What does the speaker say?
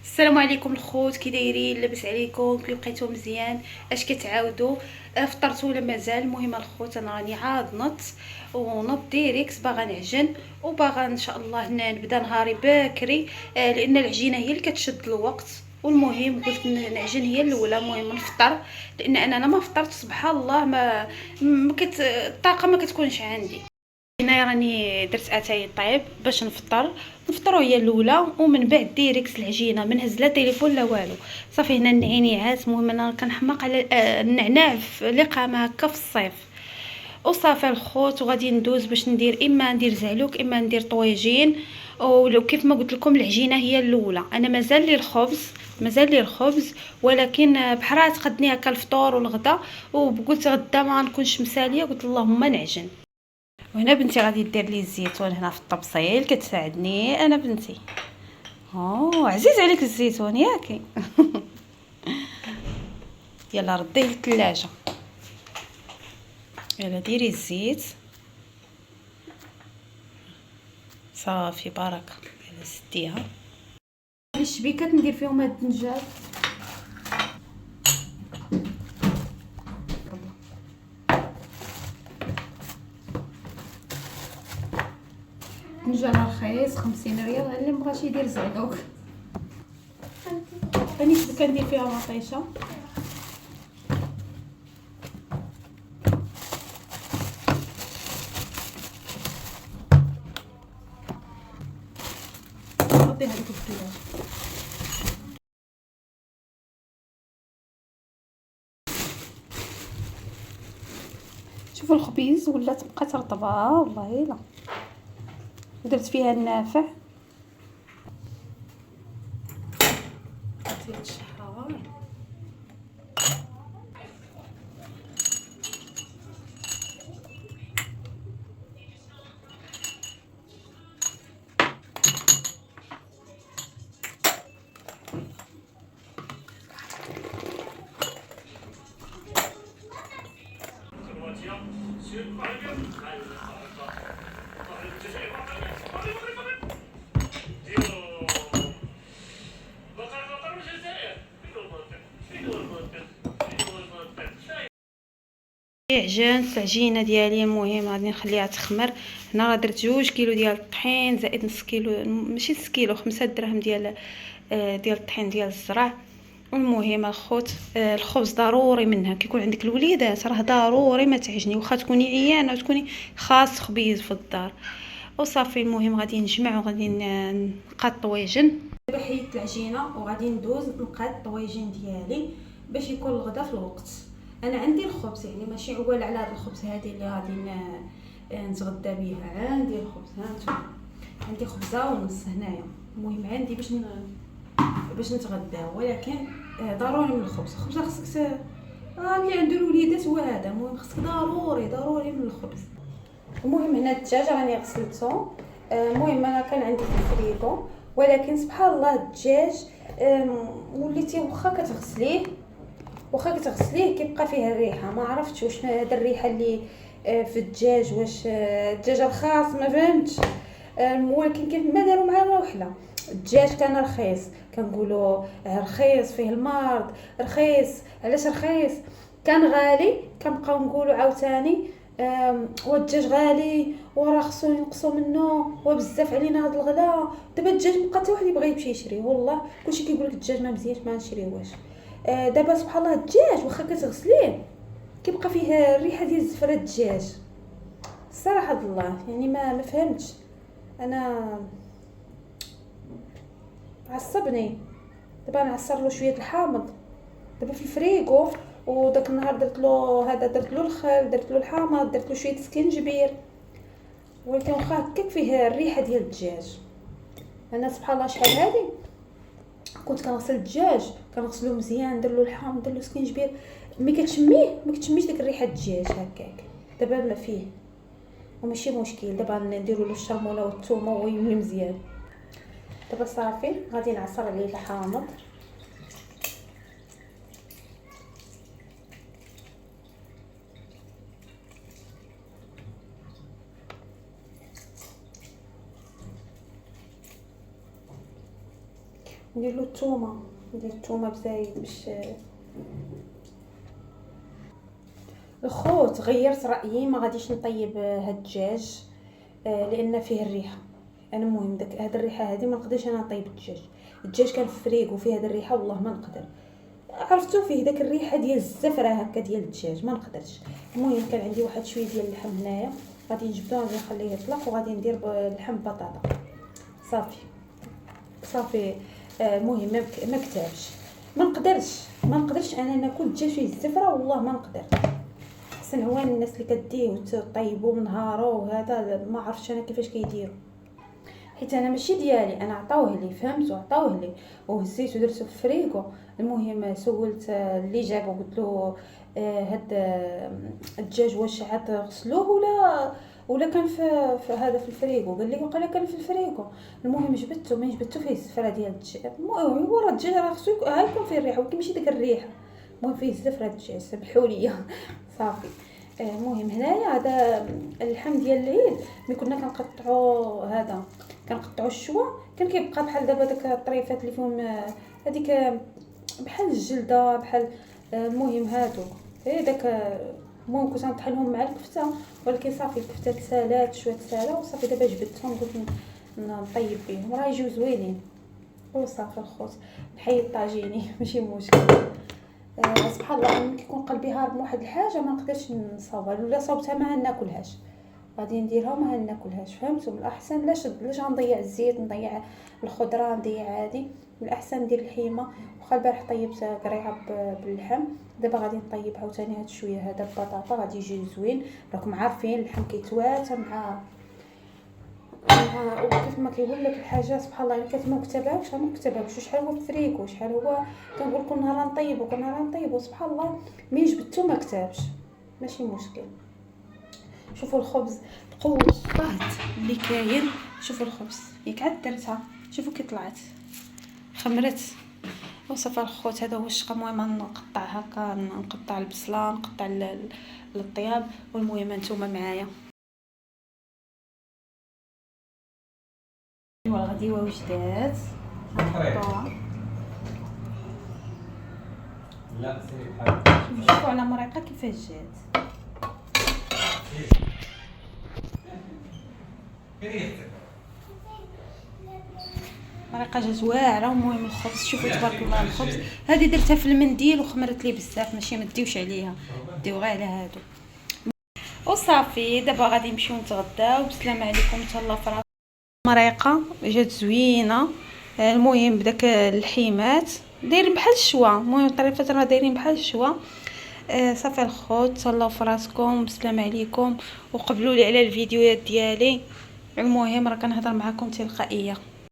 السلام عليكم الخوت، كي دايرين؟ لاباس عليكم؟ كي بقيتو مزيان؟ اش كتعاودوا؟ فطرتوا ولا مازال؟ المهم الخوت انا راني عاد ونط ديريكت باغا نعجن، وباغا ان شاء الله نبدا نهاري باكري. لان العجينه هي اللي كتشد الوقت. والمهم قلت نعجن هي الاولى، المهم نفطر، لان انا ما فطرت سبحان الله. الطاقه ما كتكونش عندي. هنا راني درت اتاي طيب باش نفطروا هي الاولى، ومن بعد ديريكت العجينه، ما نهز لا تليفون لا والو. صافي هنا النعناعات، المهم انا كنحماق على النعناع في الاقامه هكا في الصيف. وصافي الخوت، وغادي ندوز باش اما ندير زعلوك اما ندير طويجين. ولو كيف ما قلت لكم العجينه هي الاولى. انا مازال لي الخبز ولكن بحرات قدني هكا الفطور والغدا. وقلت غدا ما نكونش مساليه، قلت اللهم نعجن. وهنا بنتي غادي دير لي الزيتون هنا في الطبسيل، كتساعدني انا بنتي. عزيز عليك الزيتون ياكي. يلا رديه للثلاجه. يلا ديري الزيت. صافي بركه. يلا سديها. الشبيكات ندير فيهم هاد الدنجال. دنجال رخيص 50 ريال، اللي مبغاش يدير زعلوك. راني كندير فيها مطيشه. نحطيها لكم في الثلاجه. شوفوا الخبيز ولات بقات رطبه والله الا. درت فيها النافع. عطيت الشحار. عجنت العجينه ديالي، المهم غادي نخليها تخمر. هنا راه درت 2 كيلو ديال الطحين زائد نص كيلو، ماشي نص كيلو، 5 دراهم ديال الطحين ديال الزرع. المهم الخوت، الخبز ضروري منها. كيكون عندك الوليدات راه ضروري ما تعجني، واخا تكوني عيانه وتكوني خاص خبيز في الدار. وصافي المهم غادي نجمع وغادي نقاد الطويجن. دابا حيدت العجينه وغادي ندوز نقاد الطويجين ديالي باش يكون الغدا في الوقت. انا عندي الخبز، يعني ماشي عوال على هذا الخبز هذه اللي غادي نتغدى بها. عندي الخبز، هانتوما عندي خبزه ونص هنايا. المهم عندي باش نتغدى، ولكن ضروري من الخبز. الخبز خصك اللي عنده الوليدات هو هذا. المهم خصك ضروري من الخبز. المهم هنا الدجاج راني غسلته. المهم انا كان عندي في الفريغو، ولكن سبحان الله الدجاج وليتي واخا كتغسليه كيبقى فيه الريحه. ما عرفتش واش هذا الريحه اللي في الدجاج، واش الدجاج الخاص، ما فهمتش. ولكن كيف ما داروا معنا وحله. الدجاج كان رخيص، كنقولوا رخيص فيه المرض، رخيص. علاش رخيص؟ كان غالي كنبقاو نقولوا عاوتاني والدجاج غالي وراه خصو ينقصوا منه وبزاف علينا هذا الغلا. دابا الدجاج بقى حتى واحد يبغي يمشي يشري، والله كلشي كيقول لك الدجاج ما مزيانش ما نشريوهش. دابا سبحان الله الدجاج واخا كتغسليه كيبقى فيه الريحه ديال زفره الدجاج. الصراحه الله يعني ما فهمتش. انا عصبني. دابا نعصر له شويه الحامض دابا في الفريغو. وداك النهار درت له الخل، درت له الحامض، درت له شويه سكينجبير. ولكن واخا هكاك فيه الريحه ديال الدجاج. انا سبحان الله شحال هادي كنت كنغسل الدجاج، كنغسلو مزيان، ندير له الحامض، ندير له سكينجبير، مي كتشميه ما كتشميش ديك الريحه الدجاج هكاك. دابا ما فيه وماشي مشكل. دابا نديروا له الشرمونه والثومه ويولي مزيان. دابا صافي غادي نعصر عليه الحامض. ندير له الثومه، ندير الثومه بزايد باش الخوت. غيرت رايي، ما غاديش نطيب هاد الدجاج لان فيه الريحه. انا المهم داك هاد الريحه هادي ما نقدرش انا نطيب الدجاج كان في فريغو فيه هاد الريحه، والله ما نقدر. عرفتو فيه داك الريحه ديال الزفره هكا ديال الدجاج، ما نقدرش. المهم كان عندي واحد شويه ديال اللحم هنايا، غادي نجبدو غادي نخليه يطلق، وغادي ندير اللحم بطاطا صافي صافي. المهم ما كتابش، ما نقدرش انا ناكل الدجاج فيه الزفره، والله ما نقدر. احسن هو الناس اللي كديه وطيبوا من نهارو وهذا، ما عرفتش انا كيفاش كيديروا، حيت انا ماشي ديالي، انا عطاوه لي فهمتوا، عطاوه لي وهزيت ودرتو في فريغو. المهم سولت اللي جابو قلت له هاد الدجاج واش عاد غسلوه ولا كان في هذا في الفريغو؟ قال لي وقال كان في الفريغو. المهم جبدته، ما جبدته فيه الزفره ديال الدجاج. المهم هو راه الدجاج راه خصو يكون فيه الريحه، ولكن ماشي ديك الريحه. المهم فيه الزفره الدجاج، سمحوا لي صافي. المهم هنايا هذا اللحم ديال العيد ملي كنا كنقطعوا هذا، كنقطعوا الشوا، كان كيبقى بحال دابا داك الطريفات اللي فيهم هذيك بحال الجلده بحال المهم هادو داك. المهم كنت نطحنهم مع الكفته، ولكن صافي الكفته تسالات شويه تسالا وصافي. دابا جبدتهم قلت نطيب بهم، راه يجيو زوينين وصافي. الخوت نحيد طاجيني ماشي مشكل. سبحان الله ملي كيكون قلبي هارب من واحد الحاجه ما نقدرش نصاوبها، ولا صوبتها ما ناكلهاش، غادي نديرها ما ناكلهاش. فهمتوا؟ من الاحسن لاش غنضيع الزيت، نضيع الخضره، نضيع هادي. من الاحسن ندير الحيمه. واخا البارح طيبت قريعه باللحم، دابا غادي نطيب عاوتاني هاد شويه هذا بطاطا، غادي يجي زوين. راكم عارفين اللحم كيتواتى مع وكيف ما كيقول لك الحاجه سبحان الله، ما كتبهاكش شحال هو فريكو، شحال هو كنقول كل نهار نطيب وكل نهار نطيب، سبحان الله ملي جبدتو ما كتابش، ماشي مشكل. شوفوا الخبز قوه الضغط اللي كاين، شوفوا الخبز ياك عاد درتها، شوفوا كي طلعت خمرت وصافي. الخوت هذا هو الشقه. المهم نقطع هكا، نقطع البصله، نقطع الطياب، والمهم نتوما معايا. الغديوه وجدات نحطوها، لا سيري بحال شوفوا على مريقه كيفاش جات. مريقه جات واعره. المهم الخبز شوفوا تبارك الله الخبز. هذه درتها في المنديل وخمرت لي بزاف، ماشي ما ديوش عليها، ديو غير على هادو وصافي. دابا غادي نمشيو نتغداو. بسلامه عليكم، تهلاو في راسكم. مريقه جات زوينه. المهم بداك اللحيمات دايرين بحال الشوا، المهم الطريفات راه دايرين بحال الشوا. صافي الخوت، تهلاو في راسكم، بسلامه عليكم، وقبلوا لي على الفيديوهات ديالي. المهم راه كنهضر معكم تلقائيه.